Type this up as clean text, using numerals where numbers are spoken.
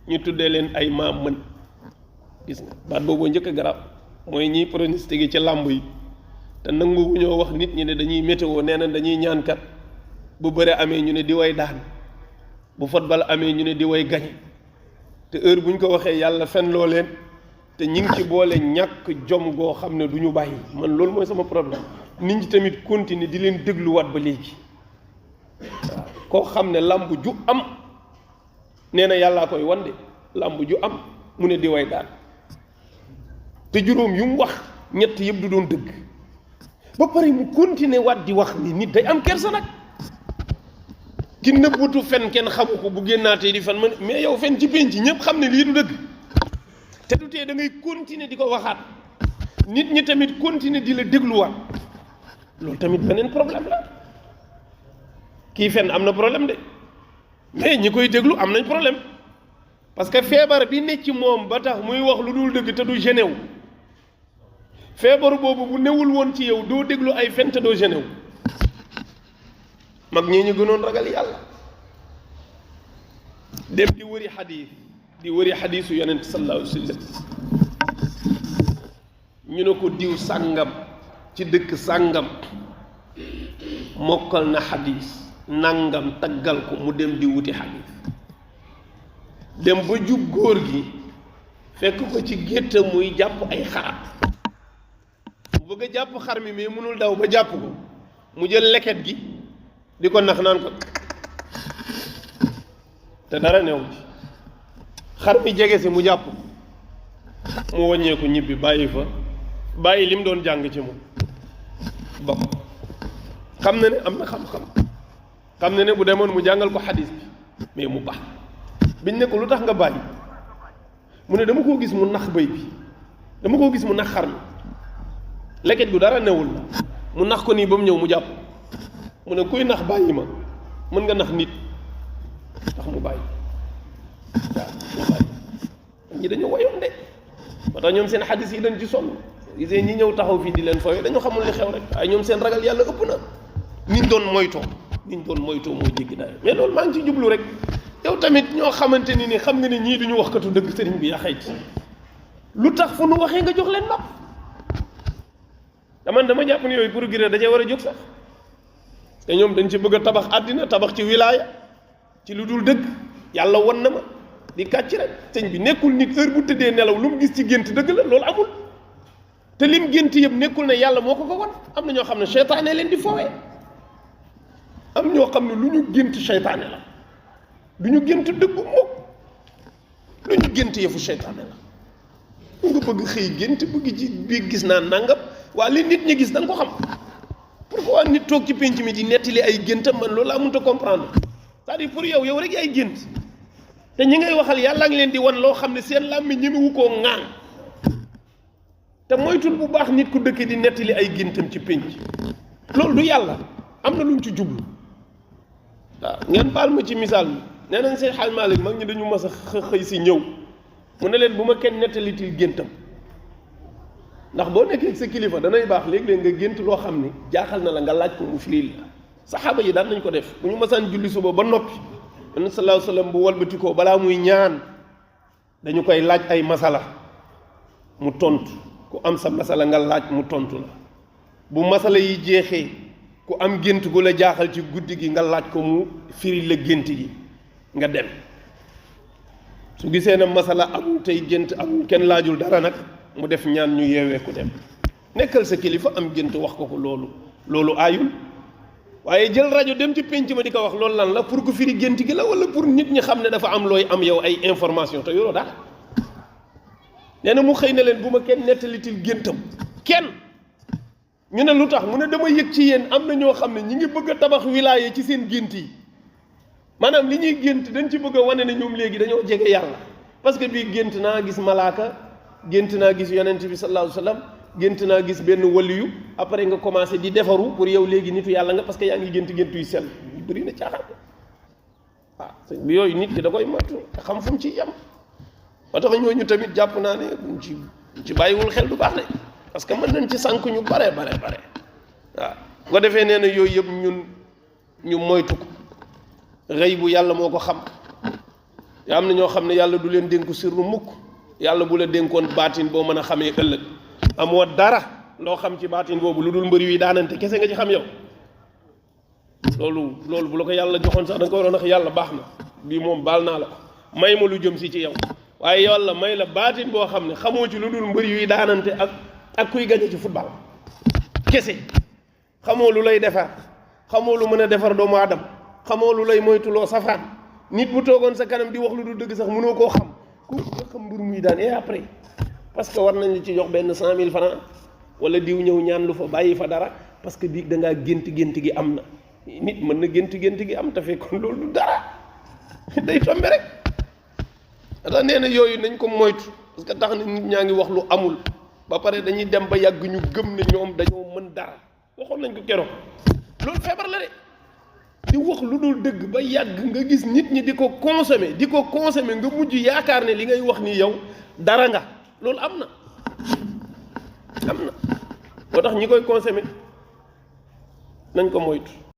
ñu tuddee leen ay maam mën gis nga baat boobu njëkk a garab mooy ñiy pronostic ci làmb yi te nangu ñoo wax nit ñi ne dañuy météo nee na dañuy ñaankat bu bëre amee ñu ne di way daan bu football amee ñu ne di way gañe te heure bu ñu ko waxee yàlla fen loo leen te ñi ngi ci boole ñàkk jom goo xam ne du ñu bàyyi man loolu mooy sama problème nit ñi tamit continuer di leen dégluwaat ba léegi waaw koo xam ne làmb ju am nee na yàllaa koy wande làmb ju am mu ne di way daan te juróom yu mu wax ñett yëpp du doon dëgg ba pare mu continuer waat di wax ni nit day am kersa nag ki nëbbutu fen kenn xamu ko bu génnaatee di fen man mais yow fen ci penc ñëpp xam ne lii du dëgg te du tee da ngay continuer di ko waxaat nit ñi tamit continuer di la dégluwaat loolu tamit beneen problème la kii fen am na problème de mais ñi koy déglu am nañ problème parce que feebar bi ne ci moom ba tax muy wax lu dul dëgg te du génne wu feebar boobu bu newul woon ci yow doo déglu ay fen te doo génne wu mag ñi ñu gënoon ragal yàlla dem di wëri xadiis di wëri xadiisu yonent sallallahu alayhi wa sallam ñu ne ko diw sàngam ci dëkk sàngam mokkal na xadiis nangam taggal ko mu dem di wuti xadiis dem ba jub góor gi fekk ko ci gétt muy jàpp ay xaram mu bëgg a jàpp xar mi mais mënul daw ba jàpp ko mu jël leket gi di ko nax naan ko te dara new ci xar mi jege si mu jàpp mu wàññeeku ñibbi bàyyi fa bàyyi lim doon jàng ci moom bokk xam na ne am na xam-xam xam na ne bu demoon mu jàngal ko xadis bi mais mu baax biñ ne ko lu tax nga bàyyi mu ne dama koo gis mu nax bëy bi dama koo gis mu nax xar mi leket gu dara newul la mu nax ko nii ba mu ñëw mu jàpp mu ne kuy nax bàyyi ma mën nga nax nit tax mu bàyyi waaw mu bàyyi ñi dañoo wayoon de moo tax ñoom seen xadis yi dañ ci sonn gisee ñi ñëw taxaw fii di leen fooy dañoo xamul li xew rek waaye ñoom seen ragal yàlla ëpp na niñ doon moytoo moo jéggi daal mais loolu maa ngi ci jublu rek yow tamit ñoo xamante ni xam nga ne ñii duñu wax katu dëgg sëriñ bi yaa xayti lu tax fu nu waxee nga jox leen nopp dama jàpp ne yooyu progrès da cee war a jóg sax te ñoom dañ ci bëgg a tabax àddina tabax ci wilaaya ci lu dul dëgg yàlla won na ma di kàcc rek sëñ bi nekkul nit heure bu tëddee nelaw lu mu gis ci gént dëgg la loolu amul te lim gént yëpp nekkul ne yàlla moo ko won am na ñoo xam ne seytaane leen di fowee am ñoo xam ne lu ñu gént seytaane la du ñu gént dëggu mukk lu ñu gént yëfu seytaane la nga bëgg xëy gént bëgg ci biir gis naa nangam waa li nit ñi gis dañ ko xam pourquoi nit toog ci pénc mi di nettali ay géntam man loolu laa mënut a comprendre c'est-à-dire pour yow rek yaay gént te ñi ngay waxal yàlla ngi leen di wan loo xam ne seen làmmi ñemewu koo ŋaan te moytul bu baax nit ku dëkk di nettali ay géntam ci pénc loolu du yàlla am na lu mu ci jublu waaw ngeen baal ma ci misaal mi nee nañ seen xaal Maalik mag ñi dañu mas a xëy si ñëw mu ne leen bu ma kenn nettalitil géntam ndax boo nekkee sa kilifa danay baax léeg-léeg nga gént loo xam ni jaaxal na la nga laaj ko mu firil la saxaaba yi daan nañ ko def bu ñu masaan julli suba ba noppi yonent sallallahu alayhi wasallam bu walbatikoo balaa muy ñaan dañu koy laaj ay masala mu tontu ku am sa masala nga laaj mu tontu la bu masala yi jeexee ku am gént gu la jaaxal ci guddi gi nga laaj ko mu firil la gént gi nga dem su gisee na masala amul tey gént amul kenn laajul dara nag mu def ñaan ñu yeewee ku dem nekkal sa kilifa am gént wax ko loolu aayul waaye jël rajo dem ci pénc ma di ko wax loolu lan la pour que firi gént gi la wala pour nit ñi xam ne dafa am looy am yow ay information te yoroo dara nee na mu xëy na leen bu ma kenn nettalitil géntam kenn ñu ne lu tax mu ne dama yëg ci yéen am na ñoo xam ne ñi ngi bëgg a tabax wilaya ci seen gént yi maanaam li ñuy gént dañ ci bëgg a wane ne ñoom léegi dañoo jege yàlla parce que bii gént naa gis malaaka gént naa gis yonent bi sallallahu alayhi wasallam gént naa gis benn waliyu après nga commencé di defaru pour yow léegi nitu yàlla nga parce que yaa ngi gént yu sell yu bëri na caaxaan waaw sëñ bi yooyu nit ki da koy matu te xam fu mu ci yem moo tax ñooñu tamit jàpp naa ne buñ ci bàyyiwul xel du baax de parce que mën nañ ci sànk ñu bare waaw bu ko defee nee na yooyu yëpp ñu moytu ko rëy bu yàlla moo ko xam yaa am na ñoo xam ne yàlla du leen dénku sirru mukk yàlla bu la dénkoon baatin boo mën a xamee ëllëg amoo dara loo xam ci baatin boobu lu dul mbër yuy daanante kese nga ci xam yow loolu bu la ko yàlla joxoon sax da nga ko waroon wax yàlla baax na bii moom baal naa la ko may ma lu jëm si ci yow waaye yàlla may la baatin boo xam ne xamoo ci lu dul mbër yuy daanante ak kuy gañe ci football kese xamoo lu lay defar xamoo lu mën a defar doomu aadama xamoo lu lay moytuloo safaan nit bu toogoon sa kanam di wax lu dul dëgg sax mënoo koo xam ku nga xam mbër muy daan et après parce que war nañ la ci jox benn 100 000 francs wala diw ñëw ñaan lu fa bàyyi fa dara parce que di da ngaa gént gi am na nit mën na gént gi am te fekkoon loolu du dara day tombe rek ata nee na yooyu nañ ko moytu parce que tax na nit ñaa ngi wax lu amul ba pare dañuy dem ba yàgg ñu gëm ne ñoom dañoo mën dara waxoon nañ ko keroog loolu feebar la de di wax lu dul dëgg ba yàgg nga gis nit ñi di ko consommer nga mujj yaakaar ne li ngay wax ni yow dara nga loolu am na moo tax ñi koy consommer nañ ko moytu